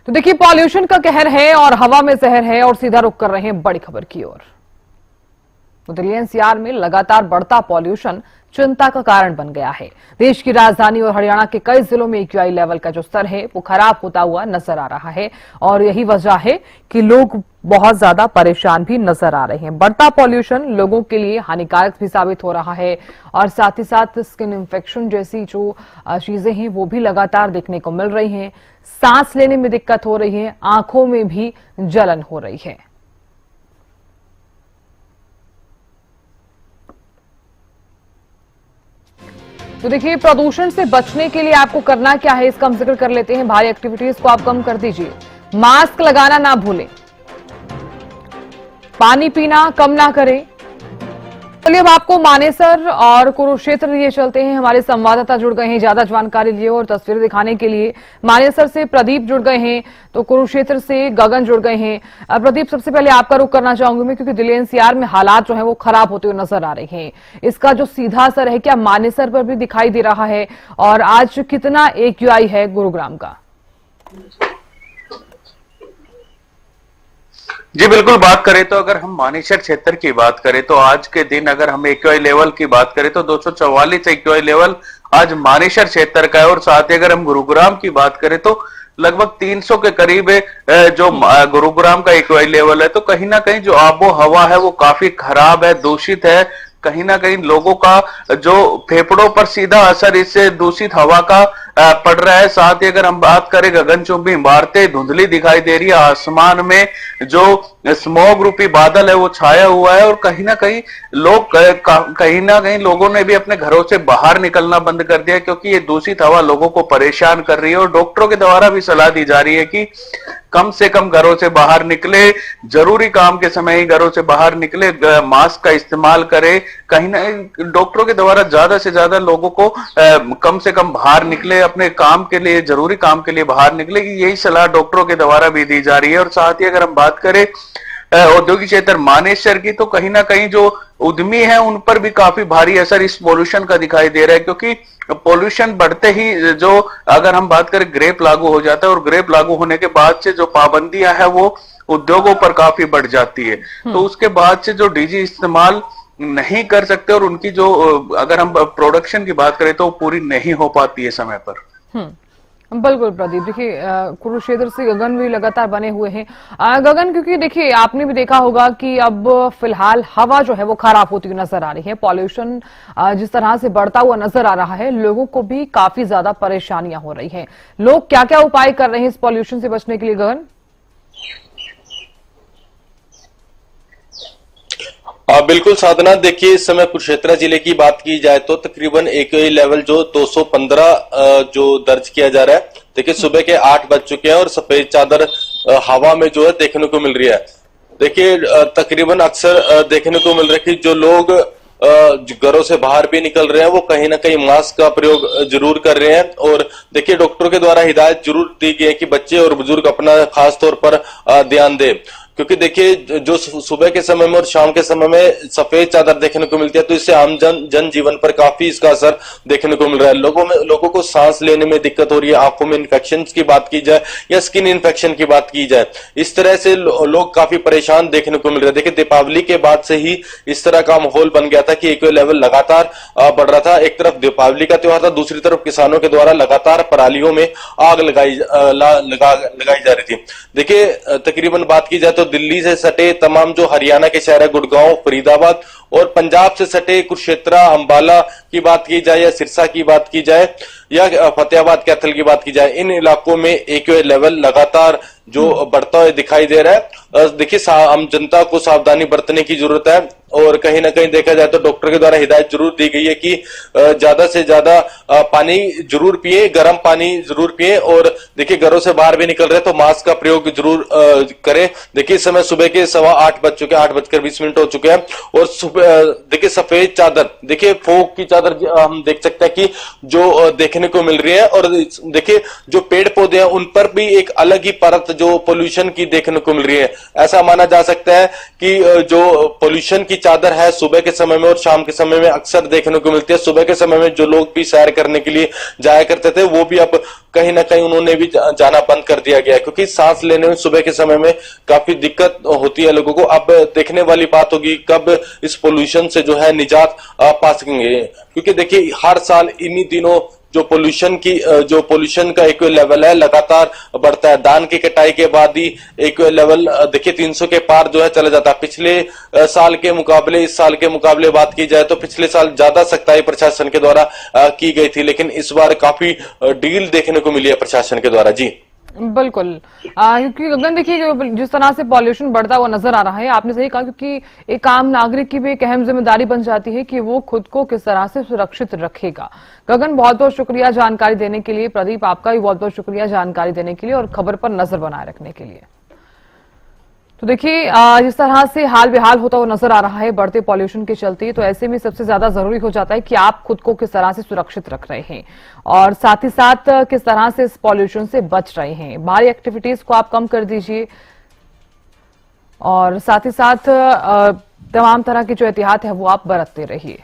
तो देखिए, पॉल्यूशन का कहर है और हवा में जहर है, और सीधा रुख कर रहे हैं बड़ी खबर की ओर। तो दिल्ली एनसीआर में लगातार बढ़ता पॉल्यूशन चिंता का कारण बन गया है। देश की राजधानी और हरियाणा के कई जिलों में एक्यूआई लेवल का जो स्तर है वो खराब होता हुआ नजर आ रहा है, और यही वजह है कि लोग बहुत ज्यादा परेशान भी नजर आ रहे हैं। बढ़ता पॉल्यूशन लोगों के लिए हानिकारक भी साबित हो रहा है, और साथ ही साथ स्किन इन्फेक्शन जैसी जो चीजें हैं वो भी लगातार देखने को मिल रही हैं। सांस लेने में दिक्कत हो रही है, आंखों में भी जलन हो रही है। तो देखिए, प्रदूषण से बचने के लिए आपको करना क्या है, इसका हम जिक्र कर लेते हैं। भारी एक्टिविटीज को आप कम कर दीजिए, मास्क लगाना ना भूलें, पानी पीना कम ना करें। चलिए अब आपको मानेसर और कुरुक्षेत्र लिए चलते हैं। हमारे संवाददाता जुड़ गए हैं ज्यादा जानकारी लिए और तस्वीरें दिखाने के लिए। मानेसर से प्रदीप जुड़ गए हैं, तो कुरुक्षेत्र से गगन जुड़ गए हैं। प्रदीप, सबसे पहले आपका रुख करना चाहूंगी मैं, क्योंकि दिल्ली एनसीआर में हालात जो है वो खराब होते हुए नजर आ रहे हैं। इसका जो सीधा असर है क्या मानेसर पर भी दिखाई दे रहा है, और आज कितना एक्यूआई है गुरुग्राम का? जी बिल्कुल, बात करें तो अगर हम मानेसर क्षेत्र की बात करें तो आज के दिन अगर हम एक्यूआई लेवल की बात करें तो 244 एक्यूआई लेवल आज मानेसर क्षेत्र का है। और साथ ही अगर हम गुरुग्राम की बात करें तो लगभग 300 के करीब जो गुरुग्राम का एक्यूआई लेवल है। तो कहीं ना कहीं जो आबो हवा है वो काफी खराब है, दूषित है। कहीं ना कहीं लोगों का जो फेफड़ों पर सीधा असर इससे दूषित हवा का पड़ रहा है। साथ ही अगर हम बात करें गगनचुंबी इमारतें धुंधली दिखाई दे रही है, आसमान में जो स्मॉग रूपी बादल है वो छाया हुआ है। और कहीं ना कहीं लोगों ने भी अपने घरों से बाहर निकलना बंद कर दिया, क्योंकि ये दूषित हवा लोगों को परेशान कर रही है। और डॉक्टरों के द्वारा भी सलाह दी जा रही है कि कम से कम घरों से बाहर निकले, जरूरी काम के समय ही घरों से बाहर निकले, मास्क का इस्तेमाल करें। कहीं ना डॉक्टरों के द्वारा ज्यादा से ज्यादा लोगों को कम से कम बाहर निकले, अपने काम के लिए, जरूरी काम के लिए बाहर निकले, यही सलाह डॉक्टरों के द्वारा भी दी जा रही है। और साथ ही अगर हम बात करें औद्योगिक क्षेत्र मानेसर की, तो कहीं ना कहीं जो उद्यमी है उन पर भी काफी भारी असर इस पॉल्यूशन का दिखाई दे रहा है, क्योंकि पॉल्यूशन बढ़ते ही जो अगर हम बात करें ग्रेप लागू हो जाता है, और ग्रेप लागू होने के बाद से जो पाबंदियां है वो उद्योगों पर काफी बढ़ जाती है। तो उसके बाद से जो डीजी इस्तेमाल नहीं कर सकते, और उनकी जो अगर हम प्रोडक्शन की बात करें तो पूरी नहीं हो पाती है समय पर। बिल्कुल प्रदीप, देखिए कुरुक्षेत्र से गगन भी लगातार बने हुए हैं। गगन, क्योंकि देखिए आपने भी देखा होगा कि अब फिलहाल हवा जो है वो खराब होती हुई नजर आ रही है। पॉल्यूशन जिस तरह से बढ़ता हुआ नजर आ रहा है, लोगों को भी काफी ज्यादा परेशानियां हो रही हैं। लोग क्या क्या उपाय कर रहे हैं इस पॉल्यूशन से बचने के लिए, गगन? बिल्कुल साधना, देखिए इस समय कुरुक्षेत्र जिले की बात की जाए तो तकरीबन एक्यूआई लेवल जो 215 जो दर्ज किया जा रहा है। देखिए सुबह के 8 बज चुके हैं और सफेद चादर हवा में जो है देखने को मिल रही है। देखिए तकरीबन अक्सर देखने को मिल रहा है कि जो लोग घरों से बाहर भी निकल रहे हैं वो कहीं ना कहीं मास्क का प्रयोग जरूर कर रहे हैं। और देखिए डॉक्टरों के द्वारा हिदायत जरूर दी गई है कि बच्चे और बुजुर्ग अपना खास तौर पर ध्यान दें, क्योंकि देखिए जो सुबह के समय में और शाम के समय में सफेद चादर देखने को मिलती है तो इससे आम जन जीवन पर काफी इसका असर देखने को मिल रहा है। लोगों को सांस लेने में दिक्कत हो रही है, आंखों में इन्फेक्शन की बात की जाए या स्किन इन्फेक्शन की बात की जाए, इस तरह से लोग काफी परेशान देखने को मिल रहे हैं। देखिए दीपावली के बाद से ही इस तरह का माहौल बन गया था कि एक्यूआई लेवल लगातार बढ़ रहा था। एक तरफ दीपावली का त्योहार था, दूसरी तरफ किसानों के द्वारा लगातार परालियों में आग लगाई जा रही थी। देखिए तकरीबन बात की जाए तो दिल्ली से सटे तमाम जो हरियाणा के शहर है, गुड़गांव, फरीदाबाद, और पंजाब से सटे कुरुक्षेत्र, अंबाला की बात की जाए या सिरसा की बात की जाए या फतेहाबाद, कैथल की बात की जाए, इन इलाकों में एक्यूआई लेवल लगातार जो बढ़ता हुआ दिखाई दे रहा है। देखिए आम जनता को सावधानी बरतने की जरूरत है, और कहीं ना कहीं देखा जाए तो डॉक्टर के द्वारा हिदायत जरूर दी गई है कि ज्यादा से ज्यादा पानी जरूर पिए, गर्म पानी जरूर पिए। और देखिए घरों से बाहर भी निकल रहे तो मास्क का प्रयोग जरूर करें। देखिए इस समय सुबह के 8:15 बज चुके हैं, 8:20 हो चुके हैं, और सुबह देखिए सफेद चादर, देखिए फोग की चादर हम देख सकते हैं कि जो देखने को मिल रही है। और देखिए जो पेड़ पौधे हैं उन पर भी एक अलग ही परत जो पोल्यूशन की देखने को मिल रही है। ऐसा माना जा सकता है कि जो पोल्यूशन की चादर है सुबह के समय में और शाम के समय में अक्सर देखने को मिलती है। सुबह के समय में जो लोग भी सैर करने के लिए जाया करते थे वो भी अब कहीं ना कहीं उन्होंने भी जाना बंद कर दिया गया है, क्योंकि सांस लेने में सुबह के समय में काफी दिक्कत होती है लोगों को। अब देखने वाली बात होगी कब इस पोल्यूशन से जो है निजात पा सकेंगे, क्योंकि देखिए हर साल इन्हीं दिनों जो पोल्यूशन का एक लेवल है लगातार बढ़ता है। धान की कटाई के बाद ही एक लेवल देखिए 300 के पार जो है चला जाता है। पिछले साल के मुकाबले इस साल के मुकाबले बात की जाए तो पिछले साल ज्यादा सख्ताई प्रशासन के द्वारा की गई थी, लेकिन इस बार काफी ढील देखने को मिली है प्रशासन के द्वारा। जी बिल्कुल, क्योंकि गगन देखिए जिस तरह से पॉल्यूशन बढ़ता हुआ नजर आ रहा है, आपने सही कहा, क्योंकि एक आम नागरिक की भी एक अहम जिम्मेदारी बन जाती है कि वो खुद को किस तरह से सुरक्षित रखेगा। गगन, बहुत बहुत शुक्रिया जानकारी देने के लिए। प्रदीप, आपका भी बहुत बहुत शुक्रिया जानकारी देने के लिए और खबर पर नजर बनाए रखने के लिए। तो देखिए जिस तरह से हाल बेहाल होता हुआ नजर आ रहा है बढ़ते पॉल्यूशन के चलते, तो ऐसे में सबसे ज्यादा जरूरी हो जाता है कि आप खुद को किस तरह से सुरक्षित रख रहे हैं और साथ ही साथ किस तरह से इस पॉल्यूशन से बच रहे हैं। बाहरी एक्टिविटीज को आप कम कर दीजिए और साथ ही साथ तमाम तरह की जो एहतियात है वो आप बरतते रहिए।